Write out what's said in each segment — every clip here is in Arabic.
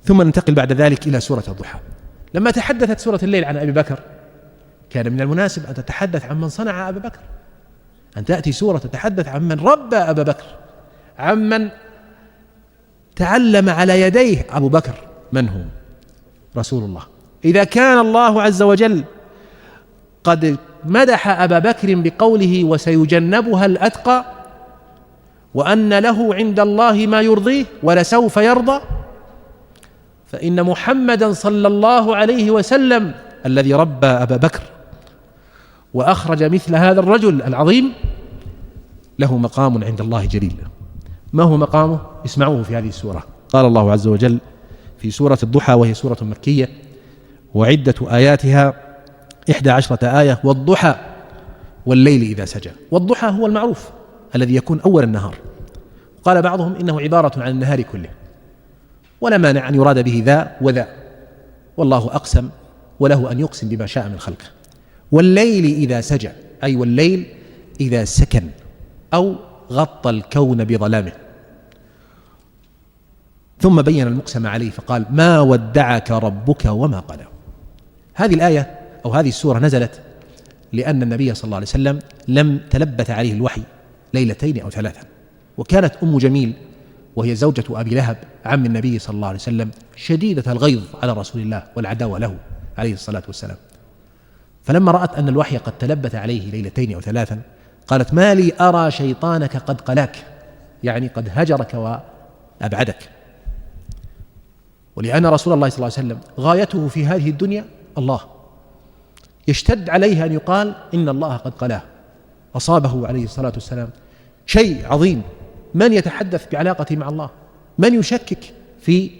ثم ننتقل بعد ذلك إلى سورة الضحى. لما تحدثت سورة الليل عن أبي بكر كان من المناسب أن تتحدث عن من صنع أبا بكر، أن تأتي سورة تتحدث عن من ربى أبا بكر، عن من تعلم على يديه أبو بكر. من هو؟ رسول الله. إذا كان الله عز وجل قد مدح أبا بكر بقوله وسيجنبها الأتقى، وأن له عند الله ما يرضيه ولسوف يرضى، فإن محمدا صلى الله عليه وسلم الذي ربى أبا بكر وأخرج مثل هذا الرجل العظيم له مقام عند الله جليل. ما هو مقامه؟ اسمعوه في هذه السورة. قال الله عز وجل في سورة الضحى، وهي سورة مكية وعدة آياتها 11 آية: والضحى والليل إذا سجى. والضحى هو المعروف الذي يكون أول النهار، قال بعضهم إنه عبارة عن النهار كله، ولا مانع أن يراد به ذا وذا، والله أقسم وله أن يقسم بما شاء من خلقه. والليل إذا سجى، أي والليل إذا سكن أو غطى الكون بظلامه. ثم بين المقسم عليه فقال: ما ودعك ربك وما قلى. هذه الآية أو هذه السورة نزلت لأن النبي صلى الله عليه وسلم لم تلبث عليه الوحي ليلتين أو ثلاثة، وكانت أم جميل وهي زوجة أبي لهب عم النبي صلى الله عليه وسلم شديدة الغيظ على رسول الله والعداوة له عليه الصلاة والسلام، فلما رأت أن الوحي قد تلبث عليه ليلتين أو ثلاثا قالت: ما لي أرى شيطانك قد قلاك، يعني قد هجرك وأبعدك. ولأن رسول الله صلى الله عليه وسلم غايته في هذه الدنيا الله، يشتد عليه أن يقال إن الله قد قلاه. أصابه عليه الصلاة والسلام شيء عظيم، من يتحدث بعلاقته مع الله؟ من يشكك في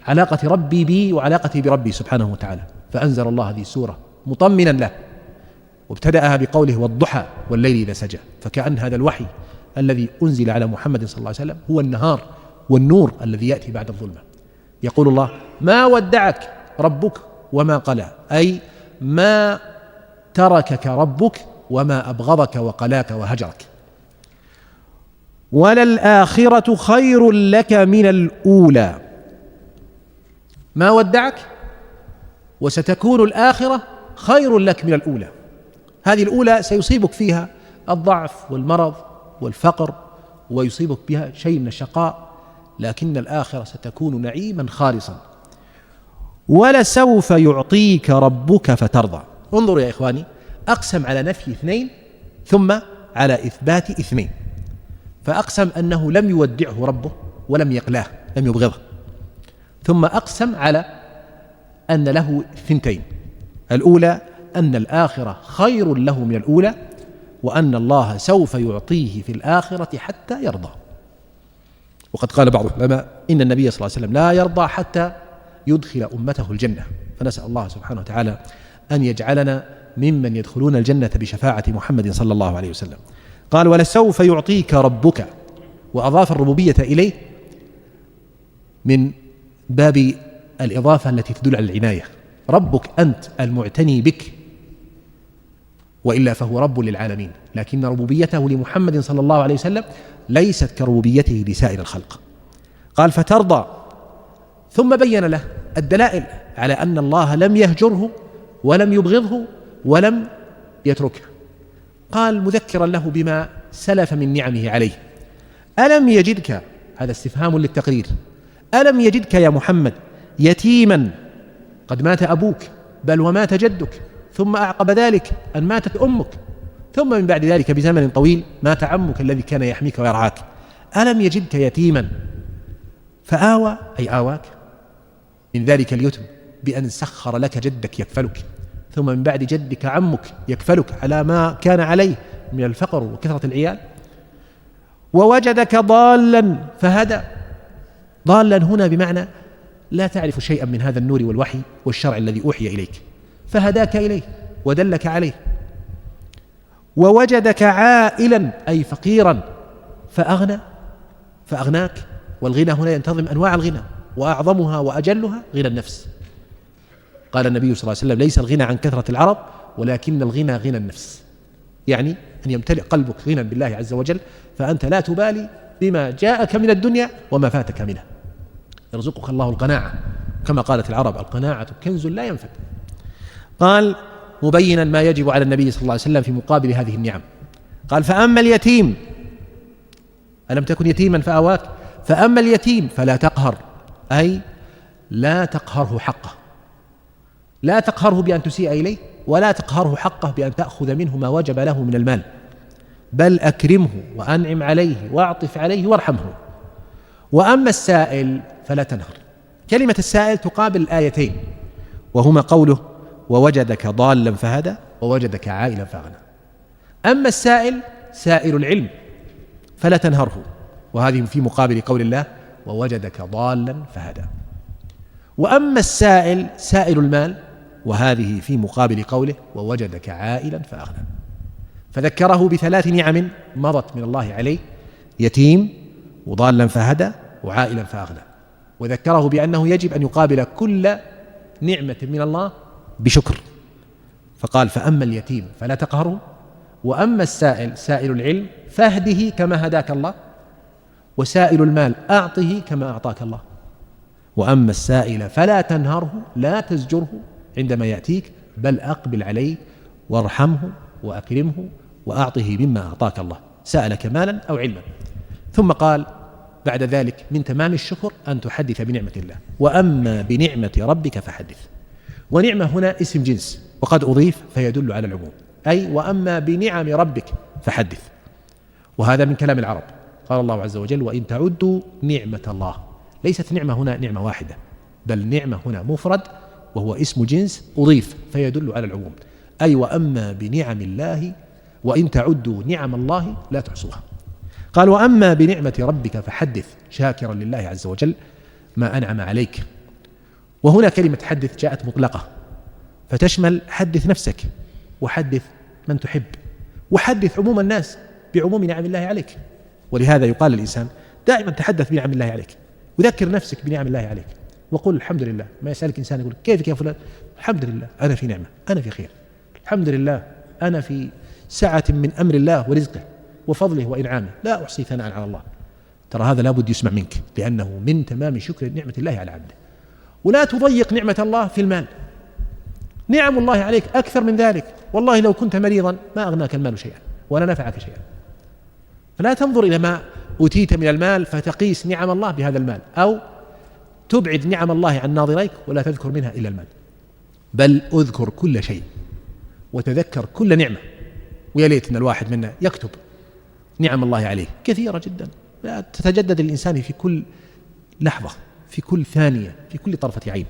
علاقة ربي بي وعلاقتي بربي سبحانه وتعالى؟ فأنزل الله هذه السورة مطمنا له، وابتدأها بقوله: والضحى والليل إذا سجى. فكأن هذا الوحي الذي أنزل على محمد صلى الله عليه وسلم هو النهار والنور الذي يأتي بعد الظلمة. يقول الله: ما ودعك ربك وما قلى، أي ما تركك ربك وما أبغضك وقلاك وهجرك. وللآخرة خير لك من الأولى. ما ودعك، وستكون الآخرة خير لك من الأولى. هذه الأولى سيصيبك فيها الضعف والمرض والفقر، ويصيبك بها شيء من الشقاء، لكن الآخرة ستكون نعيما خالصا. ولسوف يعطيك ربك فترضى. انظروا يا إخواني، أقسم على نفي اثنين ثم على إثبات اثنين. فأقسم أنه لم يودعه ربه ولم يقلاه، لم يبغضه، ثم أقسم على أن له ثنتين: الأولى أن الآخرة خير له من الأولى، وأن الله سوف يعطيه في الآخرة حتى يرضى. وقد قال بعض العلماء إن النبي صلى الله عليه وسلم لا يرضى حتى يدخل أمته الجنة، فنسأل الله سبحانه وتعالى أن يجعلنا ممن يدخلون الجنة بشفاعة محمد صلى الله عليه وسلم. قال: ولسوف يعطيك ربك، وأضاف الربوبية إليه من باب الإضافة التي تدل على العناية. ربك أنت المعتني بك، وإلا فهو رب للعالمين، لكن ربوبيته لمحمد صلى الله عليه وسلم ليست كربوبيته لسائر الخلق. قال: فترضى. ثم بين له الدلائل على أن الله لم يهجره ولم يبغضه ولم يتركه. قال مذكرا له بما سلف من نعمه عليه: ألم يجدك، هذا استفهام للتقرير، ألم يجدك يا محمد يتيما قد مات أبوك بل ومات جدك، ثم أعقب ذلك أن ماتت أمك، ثم من بعد ذلك بزمن طويل مات عمك الذي كان يحميك ويرعاك. ألم يجدك يتيما فآوى، أي آواك من ذلك اليتم بأن سخر لك جدك يكفلك، ثم من بعد جدك عمك يكفلك على ما كان عليه من الفقر وكثرة العيال. ووجدك ضالا فهدى. ضالا هنا بمعنى لا تعرف شيئا من هذا النور والوحي والشرع الذي أوحي إليك، فهداك إليه ودلك عليه. ووجدك عائلا، أي فقيرا فأغناك. والغنى هنا ينتظم أنواع الغنى، وأعظمها وأجلها غنى النفس. قال النبي صلى الله عليه وسلم: ليس الغنى عن كثرة العرب، ولكن الغنى غنى النفس، يعني أن يمتلئ قلبك غنى بالله عز وجل، فأنت لا تبالي بما جاءك من الدنيا وما فاتك منها. يرزقك الله القناعة، كما قالت العرب: القناعة كنز لا ينفد. قال مبينا ما يجب على النبي صلى الله عليه وسلم في مقابل هذه النعم، قال: فأما اليتيم، ألم تكن يتيما فآواك، فأما اليتيم فلا تقهر، أي لا تقهره حقه، لا تقهره بأن تسيء إليه، ولا تقهره حقه بأن تأخذ منه ما وجب له من المال، بل أكرمه وأنعم عليه وأعطف عليه وارحمه. وأما السائل فلا تنهر. كلمة السائل تقابل الآيتين، وهما قوله: ووجدك ضالا فهدى ووجدك عائلا فأغنى. أما السائل سائل العلم فلا تنهره، وهذه في مقابل قول الله: ووجدك ضالا فهدى. وأما السائل سائل المال، وهذه في مقابل قوله: ووجدك عائلا فأغنى. فذكره بثلاث نعم مضت من الله عليه: يتيم، وضالا فهدى، وعائلا فأغنى. وذكره بأنه يجب أن يقابل كل نعمة من الله بشكر، فقال: فأما اليتيم فلا تقهره، وأما السائل سائل العلم فاهده كما هداك الله، وسائل المال أعطه كما أعطاك الله. وأما السائل فلا تنهره، لا تزجره عندما يأتيك، بل أقبل عليه وارحمه وأكرمه وأعطه مما أعطاك الله، سألك مالا أو علما. ثم قال بعد ذلك: من تمام الشكر أن تحدث بنعمة الله، وأما بنعمة ربك فحدث. ونعمة هنا اسم جنس، وقد أضيف فيدل على العموم، أي وأما بنعم ربك فحدث. وهذا من كلام العرب. قال الله عز وجل: وإن تعدوا نعمة الله. ليست نعمة هنا نعمة واحدة، بل نعمة هنا مفرد، وهو اسم جنس أضيف فيدل على العموم، أي وأما بنعم الله، وإن تعدوا نعم الله لا تحصوها. قال: وأما بنعمة ربك فحدث، شاكرا لله عز وجل ما أنعم عليك. وهنا كلمة حدث جاءت مطلقة، فتشمل حدث نفسك، وحدث من تحب، وحدث عموم الناس بعموم نعم الله عليك. ولهذا يقال للإنسان: دائما تحدث بنعم الله عليك، وذكر نفسك بنعم الله عليك، وقل الحمد لله. ما يسألك إنسان يقول: كيفك يا فلان؟ الحمد لله، أنا في نعمة، أنا في خير، الحمد لله، أنا في سعة من أمر الله ورزقه وفضله وإنعامه، لا أحصي ثناء على الله. ترى هذا لابد يسمع منك، لأنه من تمام شكر نعمة الله على عبده. ولا تضيق نعمة الله في المال، نعم الله عليك أكثر من ذلك. والله لو كنت مريضا ما أغناك المال شيئا ولا نفعك شيئا. فلا تنظر إلى ما أوتيت من المال فتقيس نعم الله بهذا المال، أو تبعد نعم الله عن ناظريك ولا تذكر منها إلا المال، بل أذكر كل شيء وتذكر كل نعمة. ويا ليت أن الواحد منا يكتب نعم الله عليه كثيرة جدا، لا تتجدد الإنسان في كل لحظة، في كل ثانية، في كل طرفة عين.